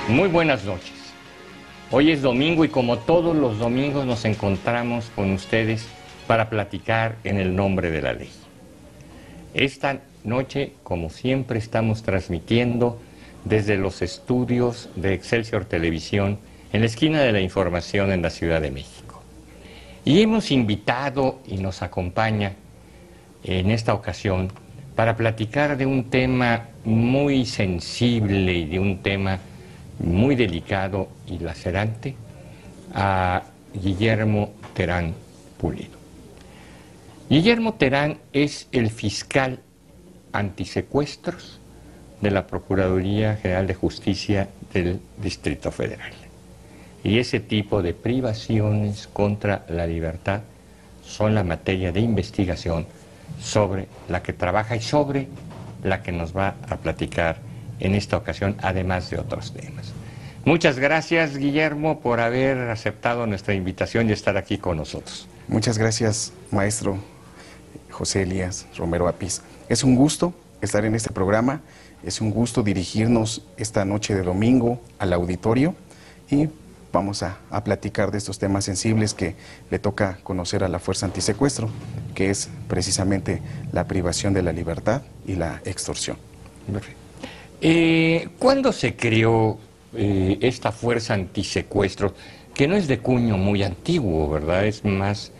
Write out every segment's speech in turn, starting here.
Muy buenas noches. Hoy es domingo y como todos los domingos nos encontramos con ustedes para platicar en el nombre de la ley. Esta noche, como siempre, estamos transmitiendo desde los estudios de Excelsior Televisión en la esquina de la información en la Ciudad de México. Y hemos invitado y nos acompaña en esta ocasión para platicar de un tema muy sensible y de un tema muy delicado y lacerante a Guillermo Terán Pulido. Guillermo Terán es el fiscal antisecuestros de la Procuraduría General de Justicia del Distrito Federal. Y ese tipo de privaciones contra la libertad son la materia de investigación sobre la que trabaja y sobre la que nos va a platicar en esta ocasión, además de otros temas. Muchas gracias, Guillermo, por haber aceptado nuestra invitación y estar aquí con nosotros. Muchas gracias, maestro José Elías Romero Apis. Es un gusto estar en este programa, es un gusto dirigirnos esta noche de domingo al auditorio y vamos a platicar de estos temas sensibles que le toca conocer a la Fuerza Antisecuestro, que es precisamente la privación de la libertad y la extorsión. ¿Cuándo se creó esta Fuerza Antisecuestro? Que no es de cuño muy antiguo, ¿verdad? Es más,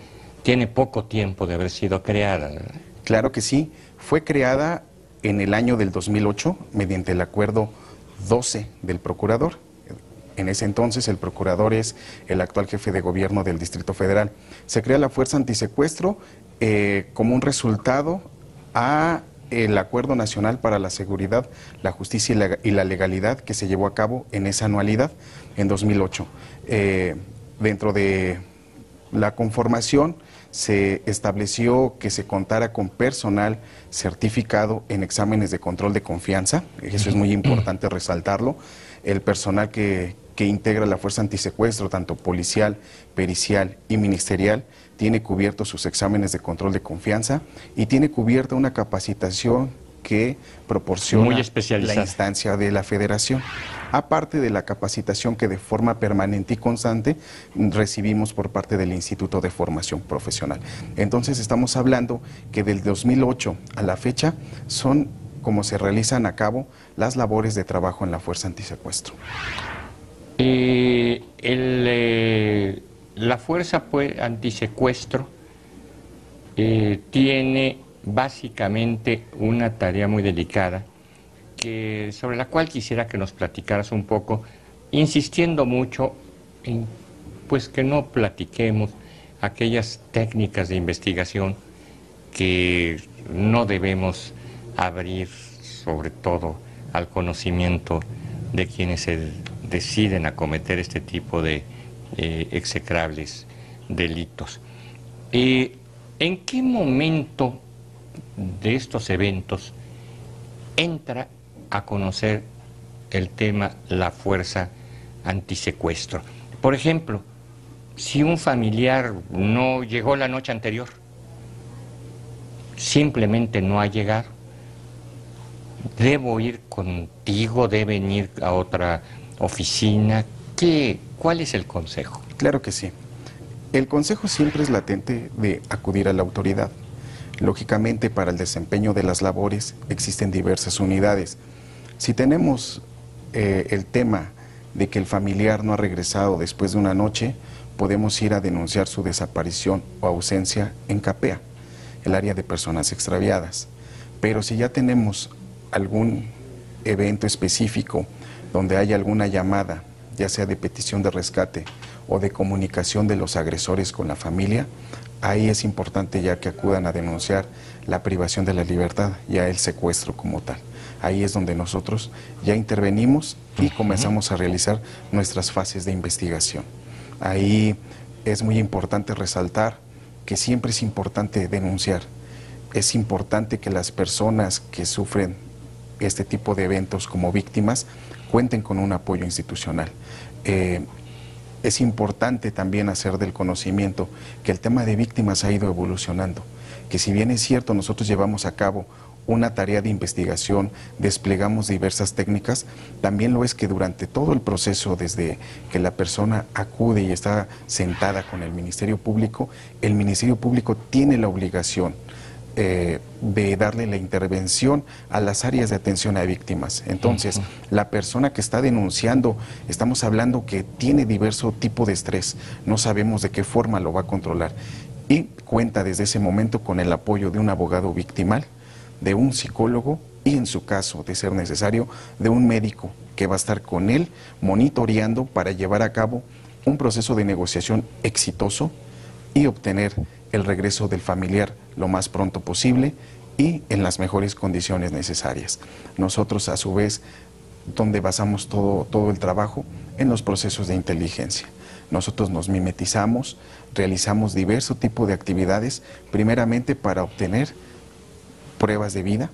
tiene poco tiempo de haber sido creada, ¿verdad? Claro que sí, fue creada en el año del 2008 mediante el acuerdo 12 del procurador. En ese entonces el procurador es el actual jefe de gobierno del Distrito Federal. Se crea la Fuerza Antisecuestro como un resultado a el Acuerdo Nacional para la Seguridad, la Justicia y la Legalidad que se llevó a cabo en esa anualidad en 2008. Dentro de la conformación se estableció que se contara con personal certificado en exámenes de control de confianza, eso es muy importante resaltarlo. El personal que integra la Fuerza Antisecuestro, tanto policial, pericial y ministerial, tiene cubiertos sus exámenes de control de confianza y tiene cubierta una capacitación que proporciona la instancia de la Federación, aparte de la capacitación que de forma permanente y constante recibimos por parte del Instituto de Formación Profesional. Entonces estamos hablando que del 2008 a la fecha son como se realizan a cabo las labores de trabajo en la Fuerza Antisecuestro. La Fuerza Antisecuestro tiene básicamente una tarea muy delicada sobre la cual quisiera que nos platicaras un poco, insistiendo mucho en pues que no platiquemos aquellas técnicas de investigación que no debemos abrir, sobre todo al conocimiento de quienes se deciden a cometer este tipo de execrables delitos. ¿En qué momento de estos eventos entra a conocer el tema la Fuerza Antisecuestro? Por ejemplo, si un familiar no llegó la noche anterior, simplemente no ha llegado, ¿debo ir contigo? ¿Deben ir a otra oficina? ¿Cuál es el consejo? Claro que sí. El consejo siempre es latente de acudir a la autoridad. Lógicamente, para el desempeño de las labores existen diversas unidades. Si tenemos el tema de que el familiar no ha regresado después de una noche, podemos ir a denunciar su desaparición o ausencia en CAPEA, el área de personas extraviadas. Pero si ya tenemos algún evento específico donde haya alguna llamada, ya sea de petición de rescate o de comunicación de los agresores con la familia, ahí es importante ya que acudan a denunciar la privación de la libertad, ya el secuestro como tal. Ahí es donde nosotros ya intervenimos y comenzamos a realizar nuestras fases de investigación. Ahí es muy importante resaltar que siempre es importante denunciar. Es importante que las personas que sufren este tipo de eventos como víctimas cuenten con un apoyo institucional. Es importante también hacer del conocimiento que el tema de víctimas ha ido evolucionando, que si bien es cierto nosotros llevamos a cabo una tarea de investigación, desplegamos diversas técnicas, también lo es que durante todo el proceso, desde que la persona acude y está sentada con el Ministerio Público tiene la obligación de darle la intervención a las áreas de atención a víctimas. Entonces, la persona que está denunciando, estamos hablando que tiene diverso tipo de estrés, no sabemos de qué forma lo va a controlar, y cuenta desde ese momento con el apoyo de un abogado victimal, de un psicólogo y, en su caso, de ser necesario, de un médico que va a estar con él monitoreando para llevar a cabo un proceso de negociación exitoso y obtener el regreso del familiar lo más pronto posible y en las mejores condiciones necesarias. Nosotros, a su vez, donde basamos todo el trabajo en los procesos de inteligencia. Nosotros nos mimetizamos, realizamos diverso tipo de actividades, primeramente para obtener pruebas de vida,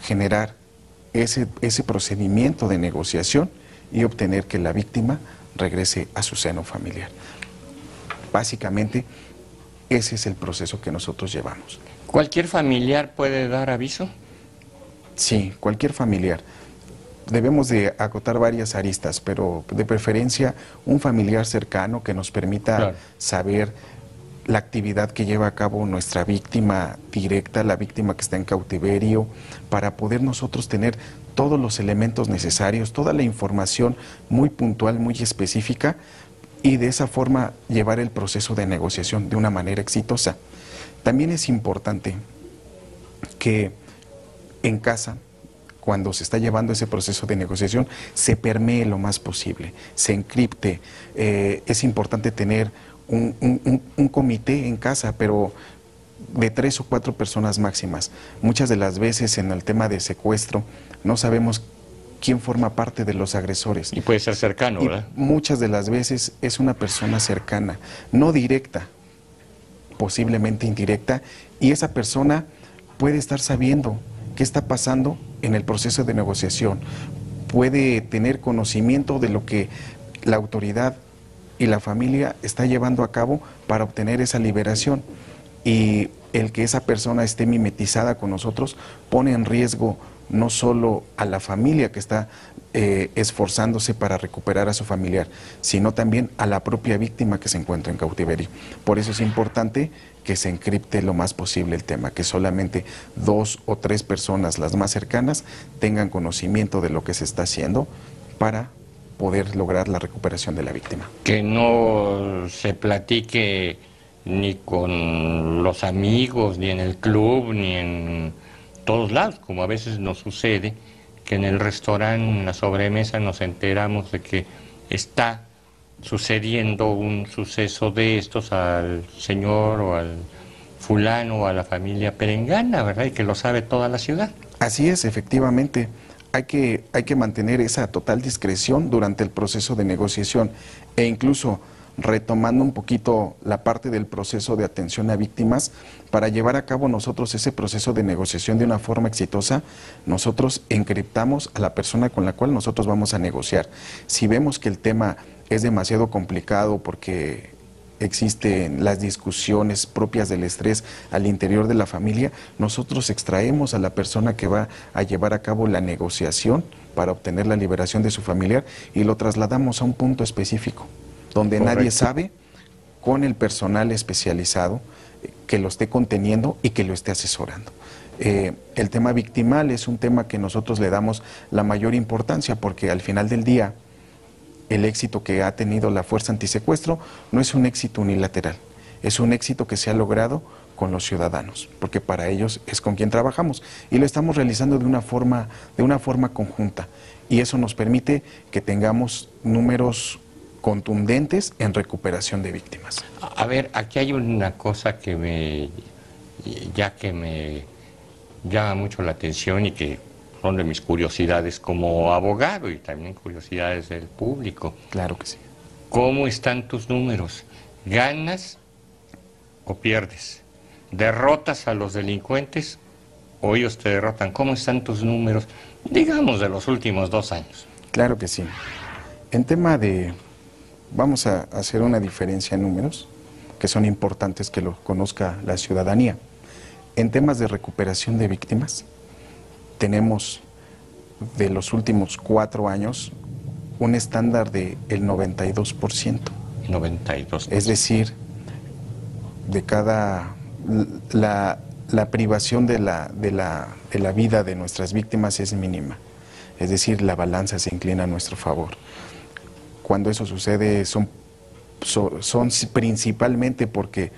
generar ese procedimiento de negociación y obtener que la víctima regrese a su seno familiar. Básicamente, ese es el proceso que nosotros llevamos. ¿Cualquier familiar puede dar aviso? Sí, cualquier familiar. Debemos de acotar varias aristas, pero de preferencia un familiar cercano que nos permita saber la actividad que lleva a cabo nuestra víctima directa, la víctima que está en cautiverio, para poder nosotros tener todos los elementos necesarios, toda la información muy puntual, muy específica, y de esa forma llevar el proceso de negociación de una manera exitosa. También es importante que en casa, cuando se está llevando ese proceso de negociación, se permee lo más posible, se encripte. Es importante tener un comité en casa, pero de 3 o 4 personas máximas. Muchas de las veces en el tema de secuestro no sabemos quién forma parte de los agresores. Y puede ser cercano, ¿verdad? Muchas de las veces es una persona cercana, no directa, posiblemente indirecta, y esa persona puede estar sabiendo qué está pasando en el proceso de negociación, puede tener conocimiento de lo que la autoridad y la familia está llevando a cabo para obtener esa liberación, y el que esa persona esté mimetizada con nosotros pone en riesgo no solo a la familia que está esforzándose para recuperar a su familiar, sino también a la propia víctima que se encuentra en cautiverio. Por eso es importante que se encripte lo más posible el tema, que solamente 2 o 3 personas, las más cercanas, tengan conocimiento de lo que se está haciendo para poder lograr la recuperación de la víctima. Que no se platique ni con los amigos, ni en el club, ni en todos lados, como a veces nos sucede, que en el restaurante, en la sobremesa, nos enteramos de que está sucediendo un suceso de estos al señor o al fulano o a la familia perengana, ¿verdad? Y que lo sabe toda la ciudad. Así es, efectivamente. Hay que mantener esa total discreción durante el proceso de negociación, e incluso retomando un poquito la parte del proceso de atención a víctimas, para llevar a cabo nosotros ese proceso de negociación de una forma exitosa, nosotros encriptamos a la persona con la cual nosotros vamos a negociar. Si vemos que el tema es demasiado complicado porque existen las discusiones propias del estrés al interior de la familia, nosotros extraemos a la persona que va a llevar a cabo la negociación para obtener la liberación de su familiar y lo trasladamos a un punto específico, donde nadie sabe, con el personal especializado que lo esté conteniendo y que lo esté asesorando. El tema victimal es un tema que nosotros le damos la mayor importancia, porque al final del día el éxito que ha tenido la Fuerza Antisecuestro no es un éxito unilateral, es un éxito que se ha logrado con los ciudadanos, porque para ellos es con quien trabajamos y lo estamos realizando de una forma conjunta, y eso nos permite que tengamos números contundentes en recuperación de víctimas. A ver, aquí hay una cosa que me llama mucho la atención y que son de mis curiosidades como abogado y también curiosidades del público. Claro que sí. ¿Cómo están tus números? ¿Ganas o pierdes? ¿Derrotas a los delincuentes o ellos te derrotan? ¿Cómo están tus números, digamos, de los últimos 2 años? Claro que sí. En tema de... Vamos a hacer una diferencia en números que son importantes que lo conozca la ciudadanía. En temas de recuperación de víctimas, tenemos de los últimos 4 años un estándar del 92%. 92%. Es decir, de cada... La privación de la vida de nuestras víctimas es mínima. Es decir, la balanza se inclina a nuestro favor. Cuando eso sucede son principalmente porque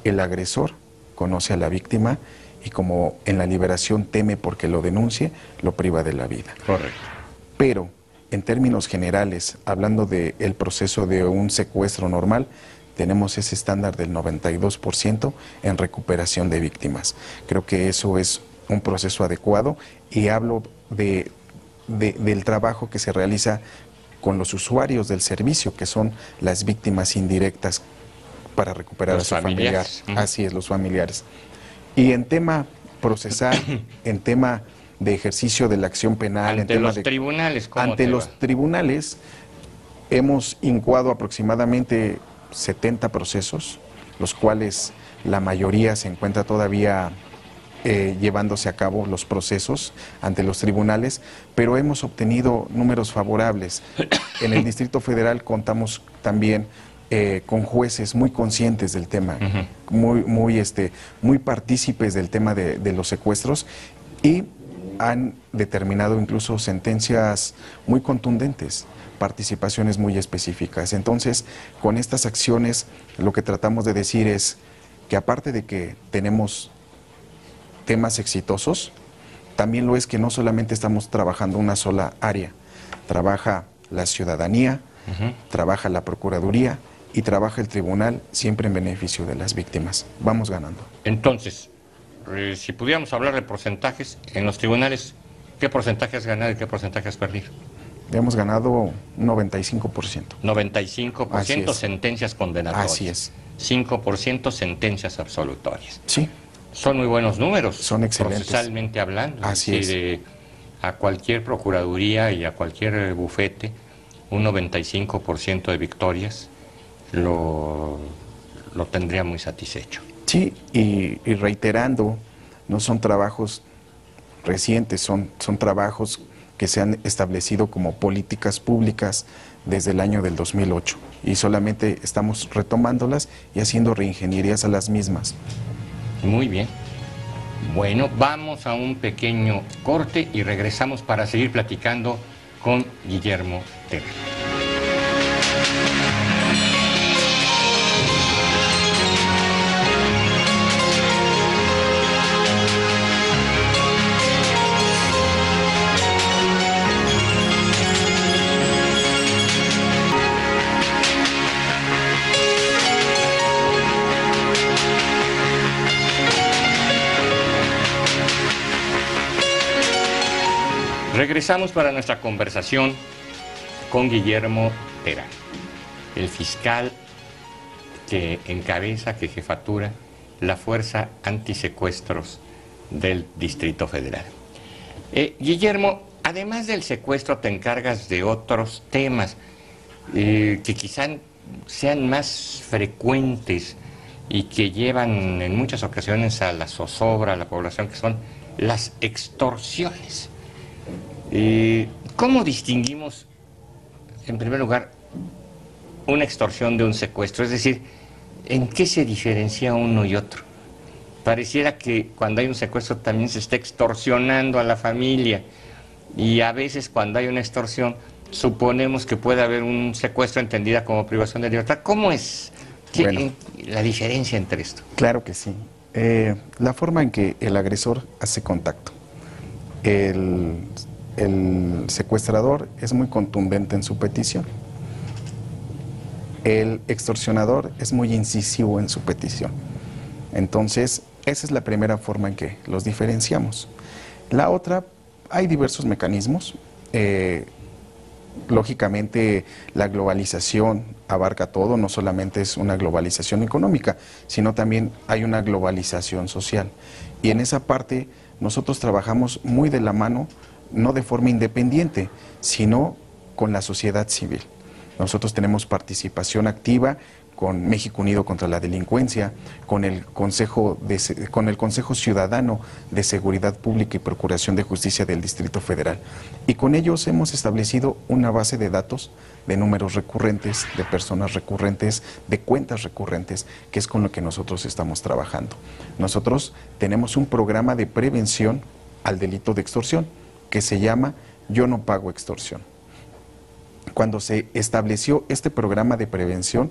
el agresor conoce a la víctima y como en la liberación teme porque lo denuncie, lo priva de la vida. Correcto. Pero en términos generales, hablando del proceso de un secuestro normal, tenemos ese estándar del 92% en recuperación de víctimas. Creo que eso es un proceso adecuado y hablo del trabajo que se realiza con los usuarios del servicio, que son las víctimas indirectas para recuperar a su familiar. Así es, los familiares. Y en tema procesal, en tema de ejercicio de la acción penal, ante los tribunales, ¿cómo ante los tribunales hemos incoado aproximadamente 70 procesos, los cuales la mayoría se encuentra todavía llevándose a cabo los procesos ante los tribunales, pero hemos obtenido números favorables. En el Distrito Federal contamos también con jueces muy conscientes del tema, muy partícipes del tema de los secuestros, y han determinado incluso sentencias muy contundentes, participaciones muy específicas. Entonces, con estas acciones, lo que tratamos de decir es que aparte de que tenemos temas exitosos, también lo es que no solamente estamos trabajando una sola área, trabaja la ciudadanía, trabaja la Procuraduría y trabaja el tribunal, siempre en beneficio de las víctimas. Vamos ganando. Entonces, si pudiéramos hablar de porcentajes, en los tribunales, ¿qué porcentaje has ganado y qué porcentaje has perdido? Hemos ganado un 95%. 95% sentencias condenatorias. Así es. 5% sentencias absolutorias. Sí. Son muy buenos números. Son excelentes. Procesalmente hablando. Así es. A cualquier procuraduría y a cualquier bufete, un 95% de victorias lo tendría muy satisfecho. Sí, y reiterando, no son trabajos recientes, son trabajos que se han establecido como políticas públicas desde el año del 2008 y solamente estamos retomándolas y haciendo reingenierías a las mismas. Muy bien. Bueno, vamos a un pequeño corte y regresamos para seguir platicando con Guillermo Terán. Regresamos para nuestra conversación con Guillermo Terán, el fiscal que encabeza, que jefatura la Fuerza Antisecuestros del Distrito Federal. Guillermo, además del secuestro te encargas de otros temas que quizá sean más frecuentes y que llevan en muchas ocasiones a la zozobra a la población, que son las extorsiones. ¿Cómo distinguimos, en primer lugar, una extorsión de un secuestro? Es decir, ¿en qué se diferencia uno y otro? Pareciera que cuando hay un secuestro también se está extorsionando a la familia, y a veces cuando hay una extorsión suponemos que puede haber un secuestro entendida como privación de libertad. ¿Cómo es la diferencia entre esto? Claro que sí. La forma en que el agresor hace contacto. El secuestrador es muy contundente en su petición. El extorsionador es muy incisivo en su petición. Entonces, esa es la primera forma en que los diferenciamos. La otra, hay diversos mecanismos. Lógicamente, la globalización abarca todo, no solamente es una globalización económica, sino también hay una globalización social. Y en esa parte, nosotros trabajamos muy de la mano, no de forma independiente, sino con la sociedad civil. Nosotros tenemos participación activa con México Unido contra la Delincuencia, con el Consejo Ciudadano de Seguridad Pública y Procuración de Justicia del Distrito Federal. Y con ellos hemos establecido una base de datos de números recurrentes, de personas recurrentes, de cuentas recurrentes, que es con lo que nosotros estamos trabajando. Nosotros tenemos un programa de prevención al delito de extorsión que se llama Yo no pago extorsión. Cuando se estableció este programa de prevención,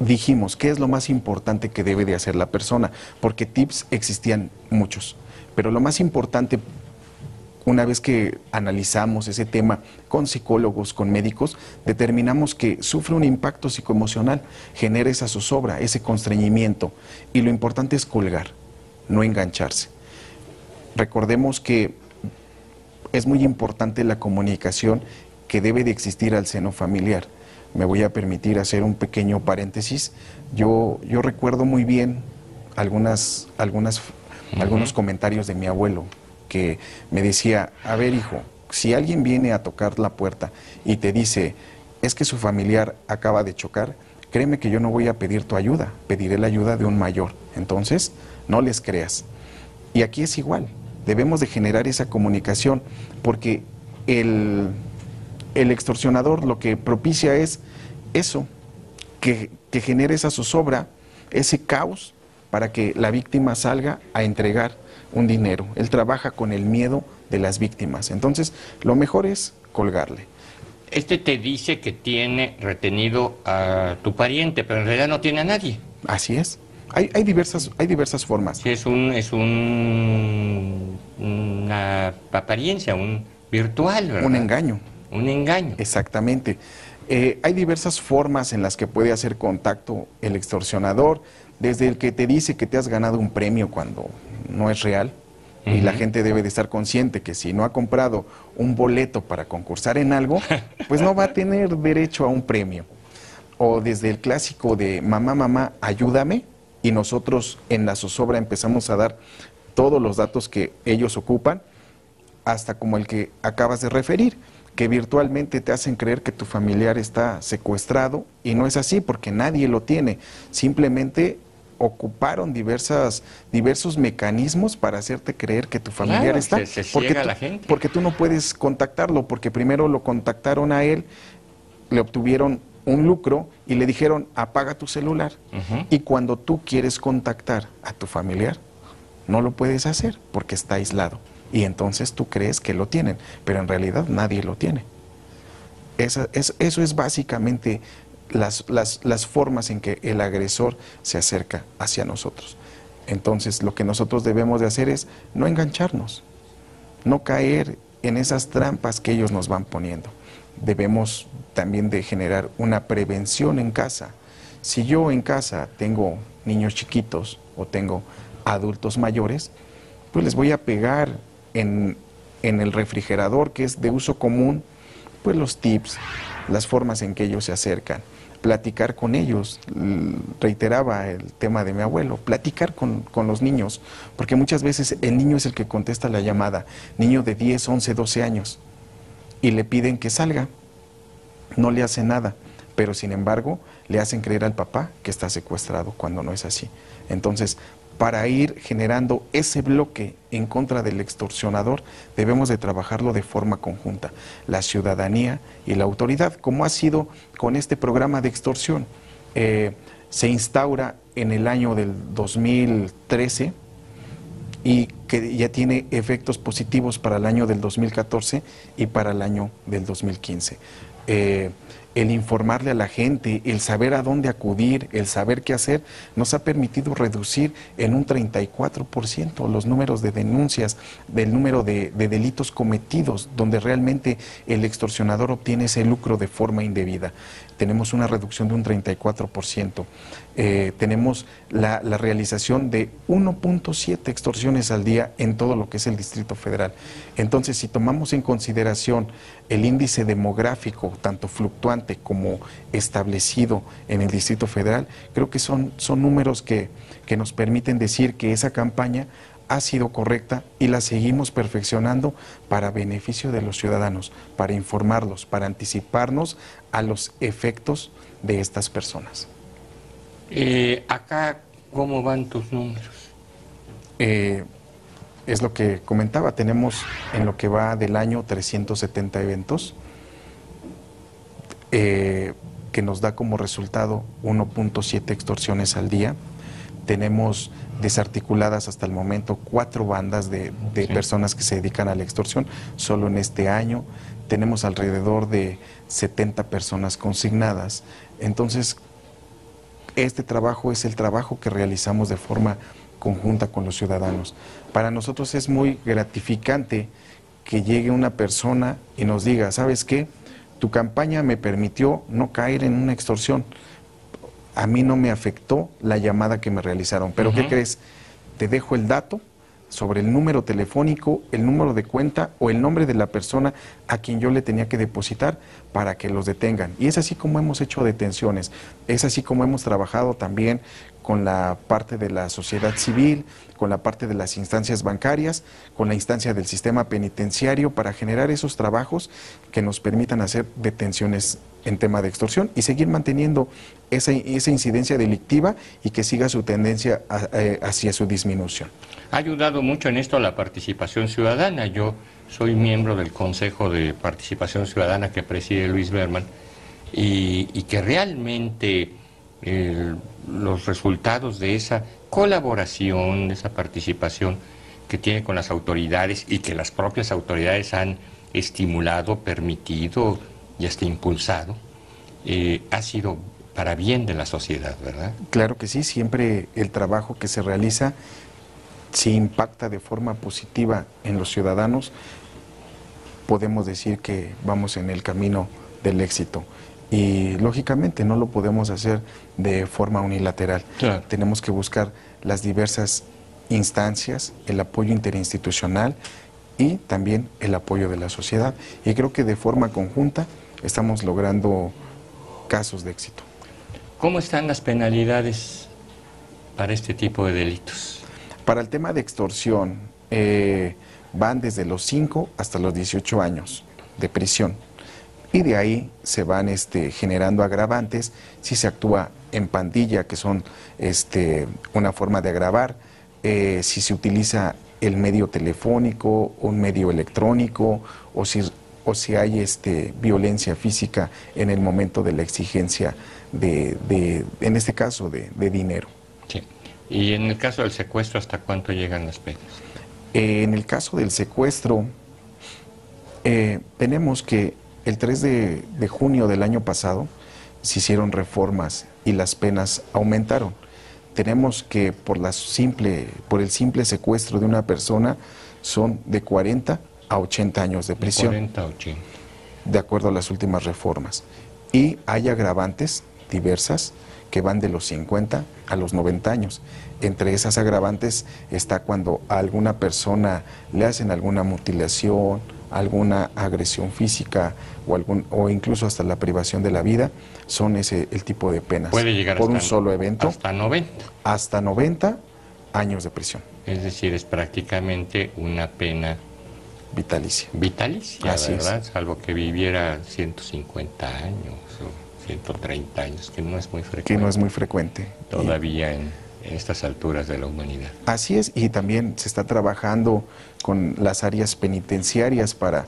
dijimos, ¿qué es lo más importante que debe de hacer la persona? Porque tips existían muchos, pero lo más importante, una vez que analizamos ese tema con psicólogos, con médicos, determinamos que sufre un impacto psicoemocional, genera esa zozobra, ese constreñimiento, y lo importante es colgar, no engancharse. Recordemos que es muy importante la comunicación que debe de existir al seno familiar. Me voy a permitir hacer un pequeño paréntesis. Yo recuerdo muy bien algunos comentarios de mi abuelo, que me decía, a ver hijo, si alguien viene a tocar la puerta y te dice, es que su familiar acaba de chocar, créeme que yo no voy a pedir tu ayuda, pediré la ayuda de un mayor. Entonces, no les creas. Y aquí es igual, debemos de generar esa comunicación, porque el extorsionador lo que propicia es eso, que genere esa zozobra, ese caos, para que la víctima salga a entregar un dinero. Él trabaja con el miedo de las víctimas. Entonces, lo mejor es colgarle. Este te dice que tiene retenido a tu pariente, pero en realidad no tiene a nadie. Así es. Hay diversas formas. Sí, es una apariencia, un virtual, ¿verdad? Un engaño. Un engaño. Exactamente. Hay diversas formas en las que puede hacer contacto el extorsionador, desde el que te dice que te has ganado un premio cuando no es real, y la gente debe de estar consciente que si no ha comprado un boleto para concursar en algo, pues no va a tener derecho a un premio. O desde el clásico de mamá, mamá, ayúdame, y nosotros en la zozobra empezamos a dar todos los datos que ellos ocupan, hasta como el que acabas de referir, que virtualmente te hacen creer que tu familiar está secuestrado, y no es así porque nadie lo tiene, simplemente ocuparon diversos mecanismos para hacerte creer que tu familiar está, se ciega la gente. porque tú no puedes contactarlo, porque primero lo contactaron a él, le obtuvieron un lucro y le dijeron apaga tu celular, y cuando tú quieres contactar a tu familiar no lo puedes hacer porque está aislado, y entonces tú crees que lo tienen, pero en realidad nadie lo tiene. Eso es básicamente las formas en que el agresor se acerca hacia nosotros. Entonces, lo que nosotros debemos de hacer es no engancharnos, no caer en esas trampas que ellos nos van poniendo. Debemos también de generar una prevención en casa. Si yo en casa tengo niños chiquitos o tengo adultos mayores, pues les voy a pegar en el refrigerador, que es de uso común, pues los tips, las formas en que ellos se acercan. Platicar con ellos, reiteraba el tema de mi abuelo, platicar con los niños, porque muchas veces el niño es el que contesta la llamada, niño de 10, 11, 12 años, y le piden que salga, no le hace nada, pero sin embargo le hacen creer al papá que está secuestrado cuando no es así. Entonces, para ir generando ese bloque en contra del extorsionador, debemos de trabajarlo de forma conjunta, la ciudadanía y la autoridad, como ha sido con este programa de extorsión. Se instaura en el año del 2013 y que ya tiene efectos positivos para el año del 2014 y para el año del 2015. El informarle a la gente, el saber a dónde acudir, el saber qué hacer, nos ha permitido reducir en un 34% los números de denuncias, del número de delitos cometidos, donde realmente el extorsionador obtiene ese lucro de forma indebida. Tenemos una reducción de un 34%. Tenemos la realización de 1.7 extorsiones al día en todo lo que es el Distrito Federal. Entonces, si tomamos en consideración el índice demográfico, tanto fluctuante como establecido en el Distrito Federal, creo que son números que nos permiten decir que esa campaña ha sido correcta y la seguimos perfeccionando para beneficio de los ciudadanos, para informarlos, para anticiparnos a los efectos de estas personas. Acá, ¿cómo van tus números? Es lo que comentaba, tenemos en lo que va del año 370 eventos, que nos da como resultado 1.7 extorsiones al día. Tenemos desarticuladas hasta el momento 4 bandas de personas que se dedican a la extorsión. Solo en este año tenemos alrededor de 70 personas consignadas. Entonces, este trabajo es el trabajo que realizamos de forma conjunta con los ciudadanos. Para nosotros es muy gratificante que llegue una persona y nos diga, ¿sabes qué? Tu campaña me permitió no caer en una extorsión. A mí no me afectó la llamada que me realizaron, pero ¿qué crees? Te dejo el dato sobre el número telefónico, el número de cuenta o el nombre de la persona a quien yo le tenía que depositar para que los detengan. Y es así como hemos hecho detenciones, es así como hemos trabajado también con la parte de la sociedad civil, con la parte de las instancias bancarias, con la instancia del sistema penitenciario para generar esos trabajos que nos permitan hacer detenciones en tema de extorsión y seguir manteniendo esa incidencia delictiva y que siga su tendencia hacia su disminución. Ha ayudado mucho en esto la participación ciudadana. Yo soy miembro del Consejo de Participación Ciudadana que preside Luis Berman y que realmente los resultados de esa colaboración, de esa participación que tiene con las autoridades y que las propias autoridades han estimulado, permitido y hasta impulsado, ha sido para bien de la sociedad, ¿verdad? Claro que sí, siempre el trabajo que se realiza, si impacta de forma positiva en los ciudadanos, podemos decir que vamos en el camino del éxito. Y lógicamente no lo podemos hacer de forma unilateral. Claro. Tenemos que buscar las diversas instancias, el apoyo interinstitucional y también el apoyo de la sociedad. Y creo que de forma conjunta estamos logrando casos de éxito. ¿Cómo están las penalidades para este tipo de delitos? Para el tema de extorsión, van desde los 5 hasta los 18 años de prisión. Y de ahí se van generando agravantes si se actúa en pandilla, que son una forma de agravar, si se utiliza el medio telefónico, un medio electrónico, o si hay violencia física en el momento de la exigencia en este caso, de dinero. Sí. ¿Y en el caso del secuestro, hasta cuánto llegan las penas? En el caso del secuestro, tenemos que el 3 de junio del año pasado se hicieron reformas y las penas aumentaron. Tenemos que por el simple secuestro de una persona son de 40 a 80 años de prisión. 40 a 80. De acuerdo a las últimas reformas. Y hay agravantes diversas que van de los 50 a los 90 años. Entre esas agravantes está cuando a alguna persona le hacen alguna mutilación, alguna agresión física o incluso hasta la privación de la vida, son el tipo de penas. Puede llegar por hasta un solo evento. Hasta 90. Hasta 90 años de prisión. Es decir, es prácticamente una pena vitalicia. Vitalicia, Así ¿verdad? es. Salvo que viviera 150 años o 130 años, que no es muy frecuente. Que no es muy frecuente. Todavía en estas alturas de la humanidad. Así es, y también se está trabajando con las áreas penitenciarias para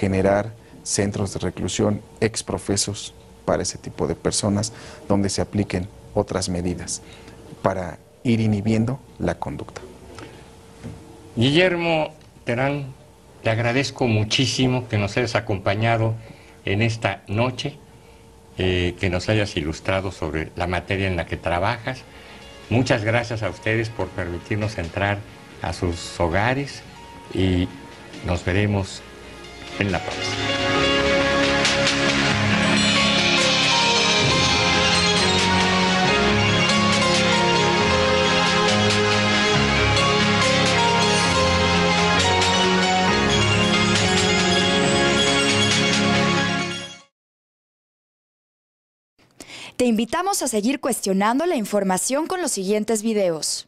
generar centros de reclusión exprofesos para ese tipo de personas, donde se apliquen otras medidas para ir inhibiendo la conducta. Guillermo Terán, te agradezco muchísimo que nos hayas acompañado en esta noche, que nos hayas ilustrado sobre la materia en la que trabajas. Muchas gracias a ustedes por permitirnos entrar a sus hogares y nos veremos en la próxima. Te invitamos a seguir cuestionando la información con los siguientes videos.